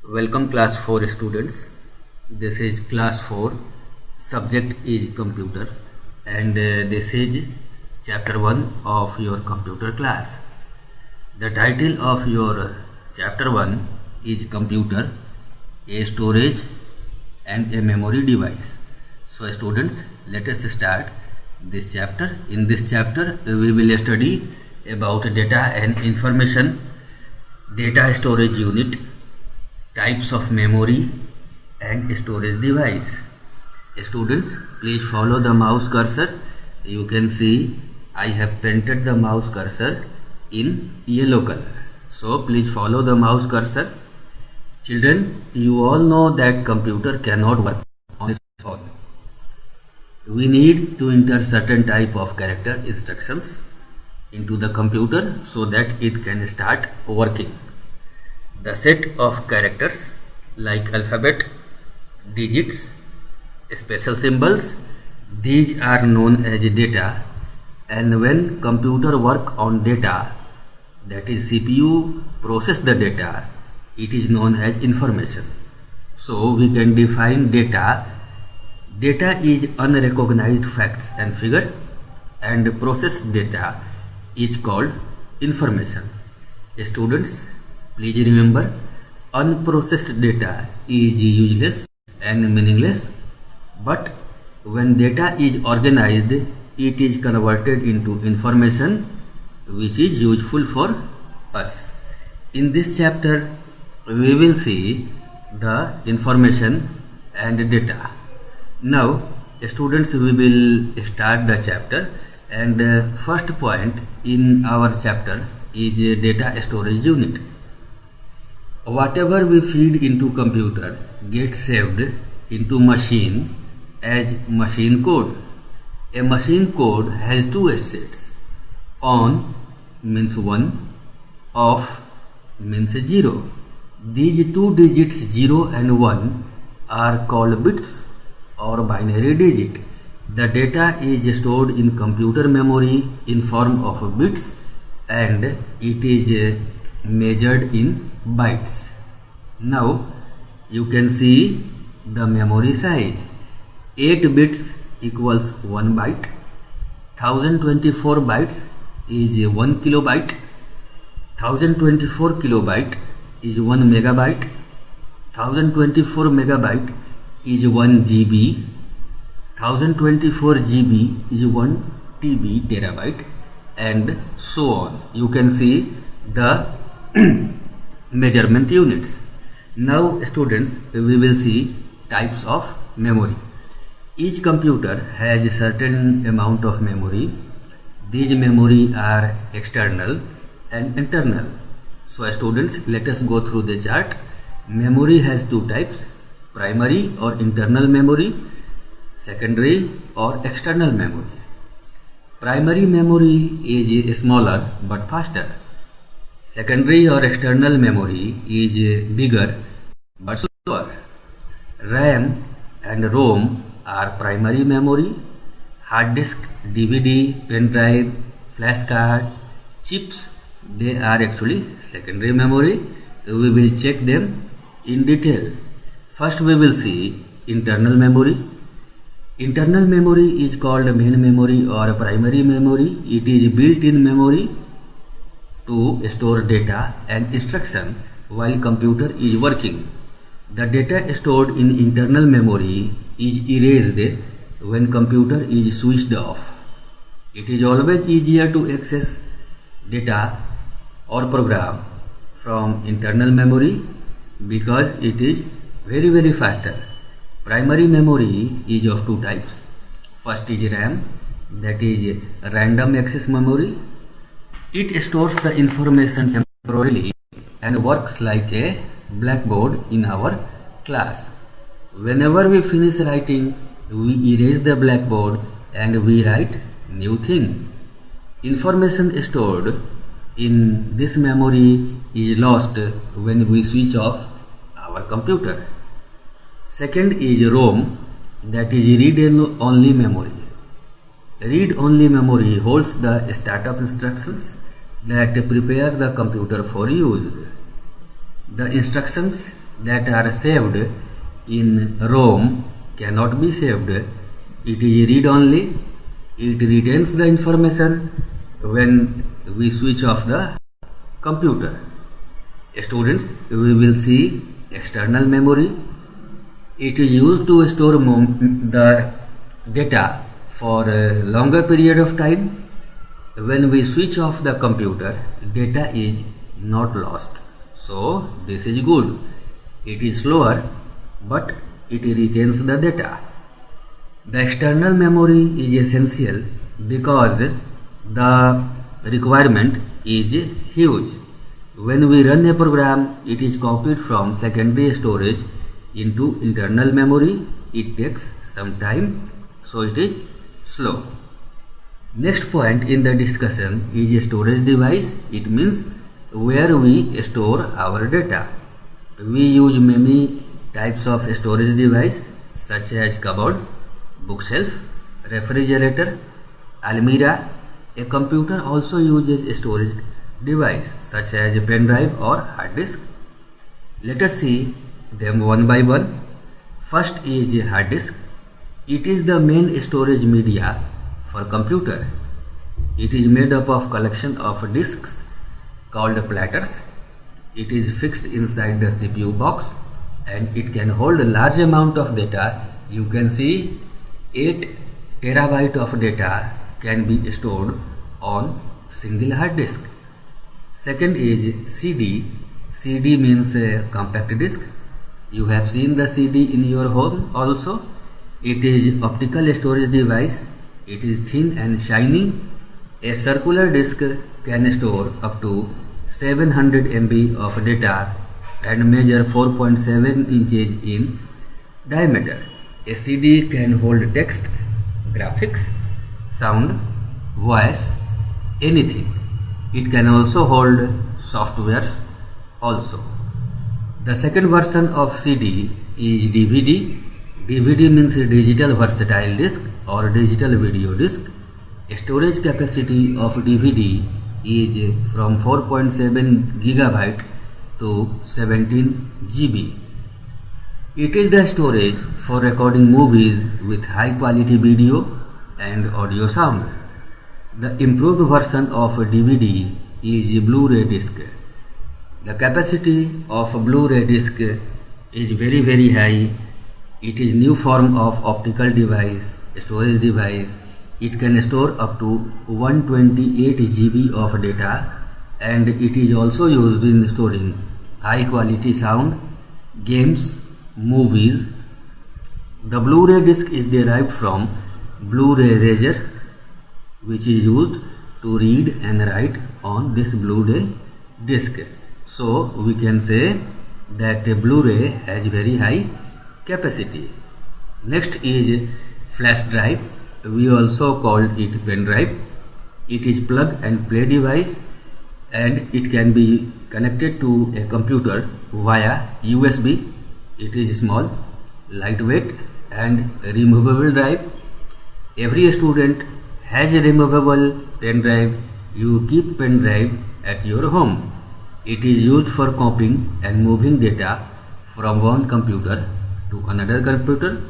Welcome class 4 students. This is class 4. Subject is computer and this is chapter 1 of your computer class. The title of your chapter 1 is computer, a storage and a memory device. So students, let us start this chapter. In this chapter we will study about data and information, data storage unit, types of memory and storage device. Students, please follow the mouse cursor. You can see I have painted the mouse cursor in yellow color. So please follow the mouse cursor. Children, you all know that computer cannot work on its own. We need to enter certain type of character instructions into the computer so that it can start working. The set of characters like alphabet, digits, special symbols, these are known as data, and when computer work on data, that is CPU process the data, it is known as information. So we can define data. Data is unrecognized facts and figure, and processed data is called information. Students, please remember, unprocessed data is useless and meaningless, but when data is organized, it is converted into information which is useful for us. In this chapter, we will see the information and data. Now, students, we will start the chapter, and first point in our chapter is data storage unit. Whatever we feed into computer gets saved into machine as machine code. A machine code has two states. On means 1, off means 0. These two digits 0 and 1 are called bits or binary digit. The data is stored in computer memory in form of bits and it is measured in bytes. Now you can see the memory size. 8 bits equals 1 byte. 1024 bytes is 1 kilobyte. 1024 kilobyte is 1 megabyte. 1024 megabyte is 1 GB. 1024 GB is 1 TB terabyte, and so on. You can see the measurement units. Now students, we will see types of memory. Each computer has a certain amount of memory. These memory are external and internal. So students, let us go through the chart. Memory has two types: primary or internal memory, secondary or external memory. Primary memory is smaller but faster. Secondary or external memory is bigger but slower. RAM and ROM are primary memory. Hard disk, DVD, pen drive, flash card, chips, they are actually secondary memory. We will check them in detail. First we will see internal memory. Internal memory is called main memory or primary memory. It is built-in memory to store data and instruction while computer is working. The data stored in internal memory is erased when computer is switched off. It is always easier to access data or program from internal memory because it is very faster. Primary memory is of two types. First is RAM, that is random access memory. It stores the information temporarily and works like a blackboard in our class. Whenever we finish writing, we erase the blackboard and we write new thing. Information stored in this memory is lost when we switch off our computer. Second is ROM, that is read-only memory. Read-only memory holds the startup instructions that prepare the computer for use. The instructions that are saved in ROM cannot be saved. It is read only. It retains the information when we switch off the computer. Students, we will see external memory. It is used to store the data for a longer period of time. When we switch off the computer, data is not lost. So this is good. It is slower, but it retains the data. The external memory is essential because the requirement is huge. When we run a program, it is copied from secondary storage into internal memory. It takes some time, so it is slow. Next point in the discussion is a storage device. It means where we store our data. We use many types of storage device such as cupboard, bookshelf, refrigerator, almirah. A computer also uses a storage device such as a pen drive or hard disk. Let us see them one by one. First is a hard disk. It is the main storage media for computer. It is made up of collection of disks called platters. It is fixed inside the CPU box and it can hold a large amount of data. You can see 8 terabyte of data can be stored on single hard disk. Second is CD. CD means a compact disk. You have seen the CD in your home also. It is optical storage device. It is thin and shiny. A circular disk can store up to 700 MB of data and measure 4.7 inches in diameter. A CD can hold text, graphics, sound, voice, anything. It can also hold softwares also. The second version of CD is DVD. DVD means a digital versatile disc or digital video disc. Storage capacity of DVD is from 4.7 gigabyte to 17 GB. It is the storage for recording movies with high quality video and audio sound. The improved version of DVD is Blu-ray disc. The capacity of Blu-ray disc is very high. It is new form of optical device, storage device. It can store up to 128 GB of data and it is also used in storing high quality sound, games, movies. The Blu-ray disc is derived from Blu-ray eraser, which is used to read and write on this Blu-ray disc. So we can say that a Blu-ray has very high capacity. Next is flash drive. We also called it pen drive. It is plug and play device and it can be connected to a computer via USB. It is small, lightweight and removable drive. Every student has a removable pen drive. You keep pen drive at your home. It is used for copying and moving data from one computer to another computer.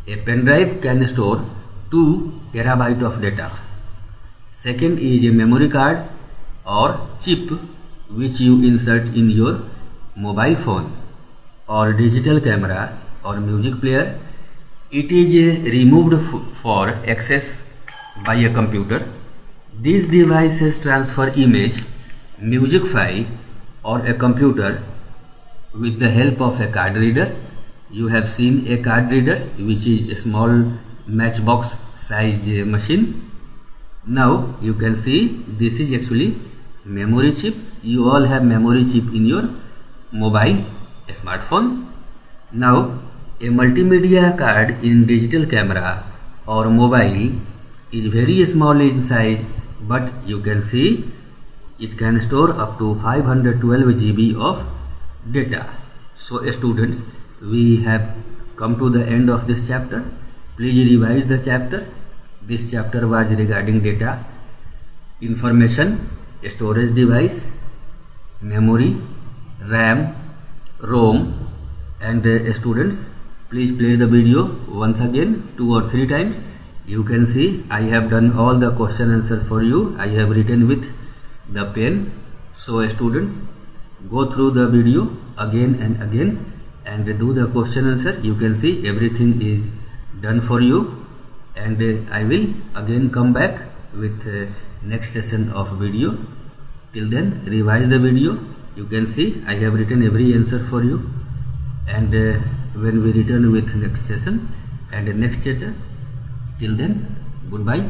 A pen drive can store 2 terabyte of data. Second is a memory card or chip which you insert in your mobile phone or digital camera or music player. It is removed for access by a computer. These devices transfer image, music file or a computer with the help of a card reader. You have seen a card reader, which is a small matchbox size machine. Now you can see this is actually memory chip. You all have memory chip in your mobile smartphone. Now a multimedia card in digital camera or mobile is very small in size, but you can see it can store up to 512 GB of data. So students, we have come to the end of this chapter. Please revise the chapter. This chapter was regarding data, information, storage device, memory, RAM, ROM, And students, please play the video once again 2 or 3 times. You can see I have done all the question answer for you. I have written with the pen. So students, go through the video again and again and do the question answer. You can see everything is done for you, and I will again come back with next session of video. Till then, revise the video. You can see I have written every answer for you, and when we return with next session and next chapter, till then, goodbye.